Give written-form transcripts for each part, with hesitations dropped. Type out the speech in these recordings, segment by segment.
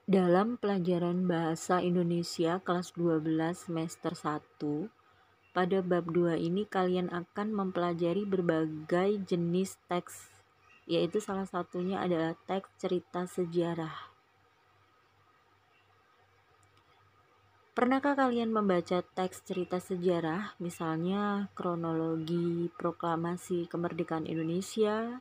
Dalam pelajaran Bahasa Indonesia kelas 12 semester 1, pada bab 2 ini kalian akan mempelajari berbagai jenis teks, yaitu salah satunya adalah teks cerita sejarah. Pernahkah kalian membaca teks cerita sejarah, misalnya kronologi proklamasi kemerdekaan Indonesia,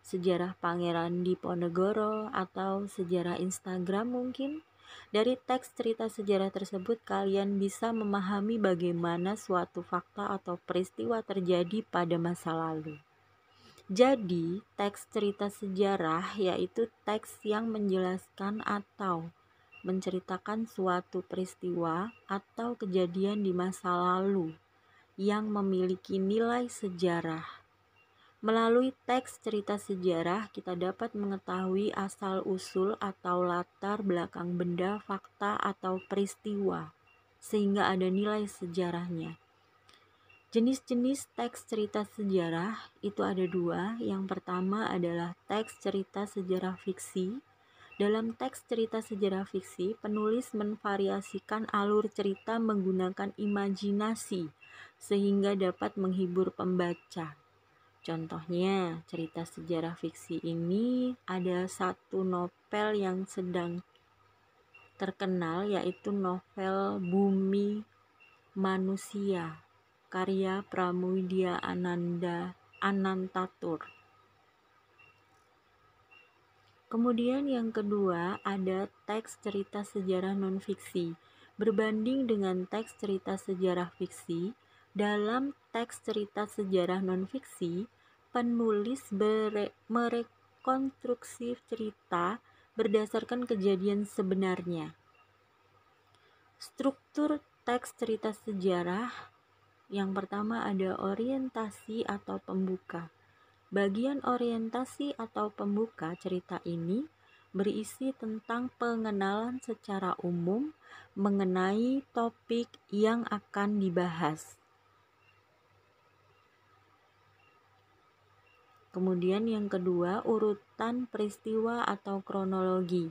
sejarah Pangeran Diponegoro, atau sejarah Instagram mungkin? Dari teks cerita sejarah tersebut, kalian bisa memahami bagaimana suatu fakta atau peristiwa terjadi pada masa lalu. Jadi, teks cerita sejarah yaitu teks yang menjelaskan atau menceritakan suatu peristiwa atau kejadian di masa lalu yang memiliki nilai sejarah. Melalui teks cerita sejarah, kita dapat mengetahui asal-usul atau latar belakang benda, fakta, atau peristiwa, sehingga ada nilai sejarahnya. Jenis-jenis teks cerita sejarah itu ada dua. Yang pertama adalah teks cerita sejarah fiksi. Dalam teks cerita sejarah fiksi, penulis menvariasikan alur cerita menggunakan imajinasi, sehingga dapat menghibur pembaca. Contohnya, cerita sejarah fiksi ini ada satu novel yang sedang terkenal, yaitu novel Bumi Manusia, karya Pramudia Anantatur. Kemudian yang kedua ada teks cerita sejarah non-fiksi. Berbanding dengan teks cerita sejarah fiksi, dalam teks cerita sejarah non-fiksi, penulis merekonstruksi cerita berdasarkan kejadian sebenarnya. Struktur teks cerita sejarah yang pertama ada orientasi atau pembuka. Bagian orientasi atau pembuka cerita ini berisi tentang pengenalan secara umum mengenai topik yang akan dibahas. Kemudian yang kedua, urutan peristiwa atau kronologi.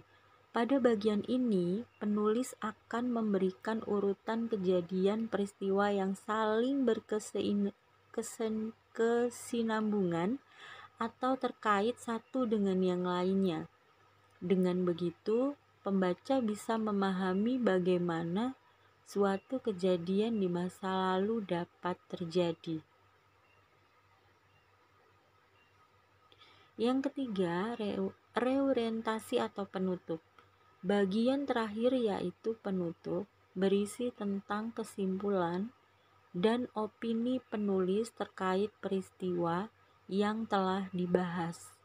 Pada bagian ini, penulis akan memberikan urutan kejadian peristiwa yang saling berkesinambungan atau terkait satu dengan yang lainnya. Dengan begitu, pembaca bisa memahami bagaimana suatu kejadian di masa lalu dapat terjadi. Yang ketiga, reorientasi atau penutup. Bagian terakhir yaitu penutup berisi tentang kesimpulan dan opini penulis terkait peristiwa yang telah dibahas.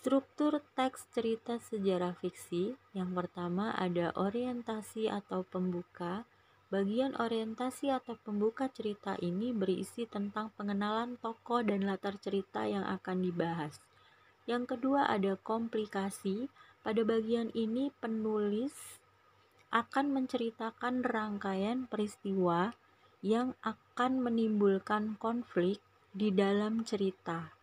Struktur teks cerita sejarah fiksi, yang pertama ada orientasi atau pembuka. Bagian orientasi atau pembuka cerita ini berisi tentang pengenalan tokoh dan latar cerita yang akan dibahas. Yang kedua ada komplikasi. Pada bagian ini penulis akan menceritakan rangkaian peristiwa yang akan menimbulkan konflik di dalam cerita.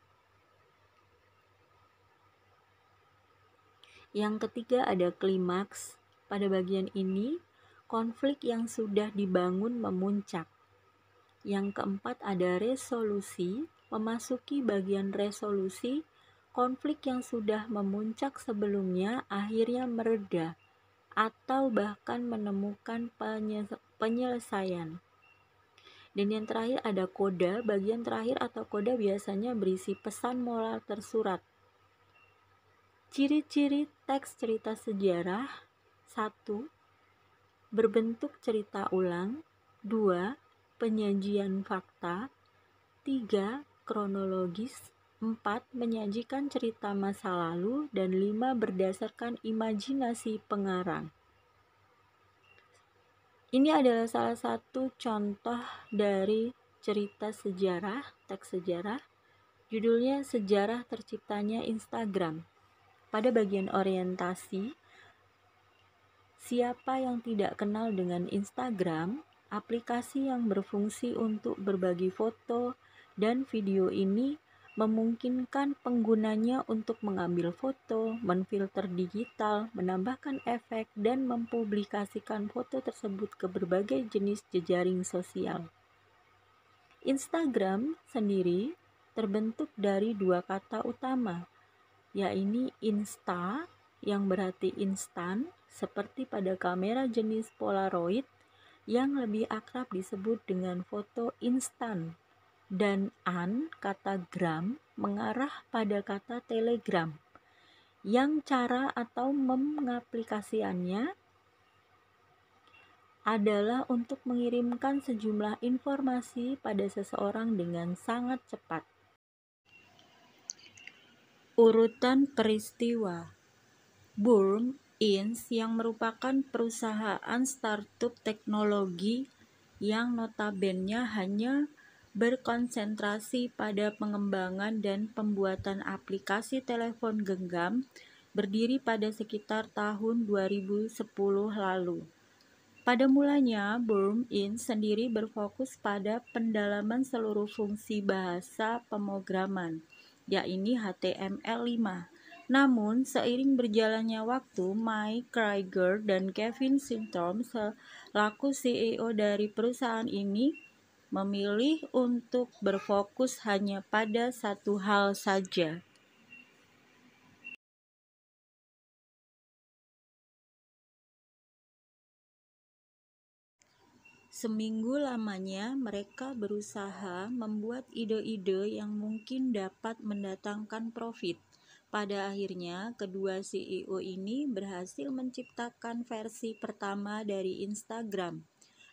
Yang ketiga ada klimaks. Pada bagian ini, konflik yang sudah dibangun memuncak. Yang keempat ada resolusi. Memasuki bagian resolusi, konflik yang sudah memuncak sebelumnya akhirnya mereda atau bahkan menemukan penyelesaian. Dan yang terakhir ada koda. Bagian terakhir atau koda biasanya berisi pesan moral tersurat. Ciri-ciri teks cerita sejarah: 1. Berbentuk cerita ulang. 2. Penyajian fakta. 3. Kronologis. 4. Menyajikan cerita masa lalu. Dan 5. Berdasarkan imajinasi pengarang. Ini adalah salah satu contoh dari cerita sejarah, teks sejarah. Judulnya Sejarah Terciptanya Instagram. Pada bagian orientasi, siapa yang tidak kenal dengan Instagram? Aplikasi yang berfungsi untuk berbagi foto dan video ini memungkinkan penggunanya untuk mengambil foto, menfilter digital, menambahkan efek, dan mempublikasikan foto tersebut ke berbagai jenis jejaring sosial. Instagram sendiri terbentuk dari dua kata utama, yaitu insta yang berarti instan, seperti pada kamera jenis Polaroid yang lebih akrab disebut dengan foto instan, dan kata gram mengarah pada kata telegram, yang cara atau mengaplikasikannya adalah untuk mengirimkan sejumlah informasi pada seseorang dengan sangat cepat. Urutan peristiwa. Burm Inc. yang merupakan perusahaan startup teknologi yang notabene hanya berkonsentrasi pada pengembangan dan pembuatan aplikasi telepon genggam, berdiri pada sekitar tahun 2010 lalu. Pada mulanya, Burm Inc. sendiri berfokus pada pendalaman seluruh fungsi bahasa pemrograman, yaitu HTML5. Namun, seiring berjalannya waktu, Mike Krieger dan Kevin Systrom selaku CEO dari perusahaan ini memilih untuk berfokus hanya pada satu hal saja. Seminggu lamanya mereka berusaha membuat ide-ide yang mungkin dapat mendatangkan profit. Pada akhirnya, kedua CEO ini berhasil menciptakan versi pertama dari Instagram.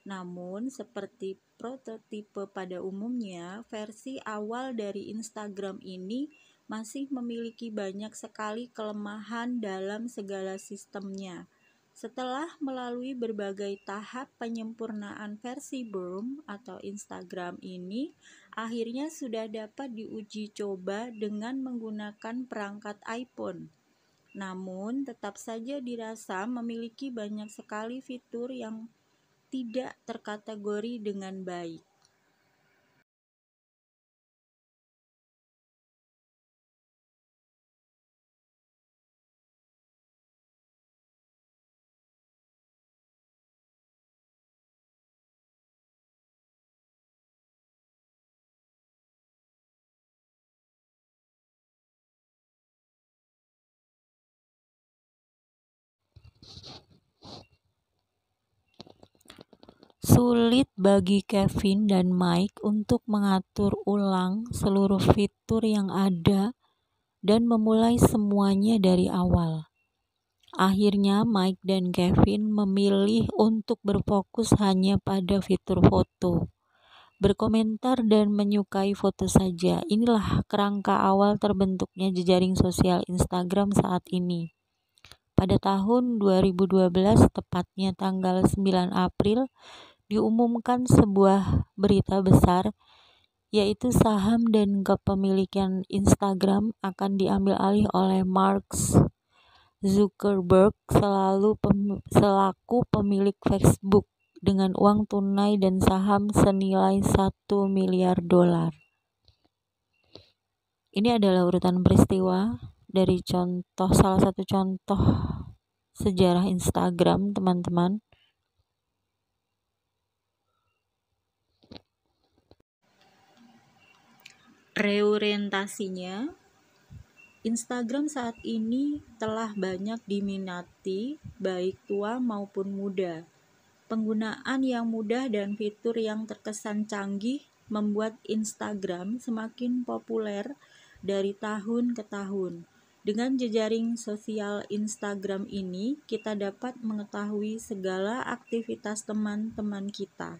Namun, seperti prototipe pada umumnya, versi awal dari Instagram ini masih memiliki banyak sekali kelemahan dalam segala sistemnya. Setelah melalui berbagai tahap penyempurnaan versi Burm atau Instagram ini, akhirnya sudah dapat diuji coba dengan menggunakan perangkat iPhone. Namun, tetap saja dirasa memiliki banyak sekali fitur yang tidak terkategori dengan baik. Sulit bagi Kevin dan Mike untuk mengatur ulang seluruh fitur yang ada dan memulai semuanya dari awal. Akhirnya Mike dan Kevin memilih untuk berfokus hanya pada fitur foto, berkomentar dan menyukai foto saja. Inilah kerangka awal terbentuknya jejaring sosial Instagram saat ini. Pada tahun 2012, tepatnya tanggal 9 April, diumumkan sebuah berita besar, yaitu saham dan kepemilikan Instagram akan diambil alih oleh Mark Zuckerberg selaku pemilik Facebook dengan uang tunai dan saham senilai $1 miliar. Ini adalah urutan peristiwa dari salah satu contoh sejarah Instagram, teman-teman. Reorientasinya, Instagram saat ini telah banyak diminati baik tua maupun muda. Penggunaan yang mudah dan fitur yang terkesan canggih membuat Instagram semakin populer dari tahun ke tahun. Dengan jejaring sosial Instagram ini, kita dapat mengetahui segala aktivitas teman-teman kita.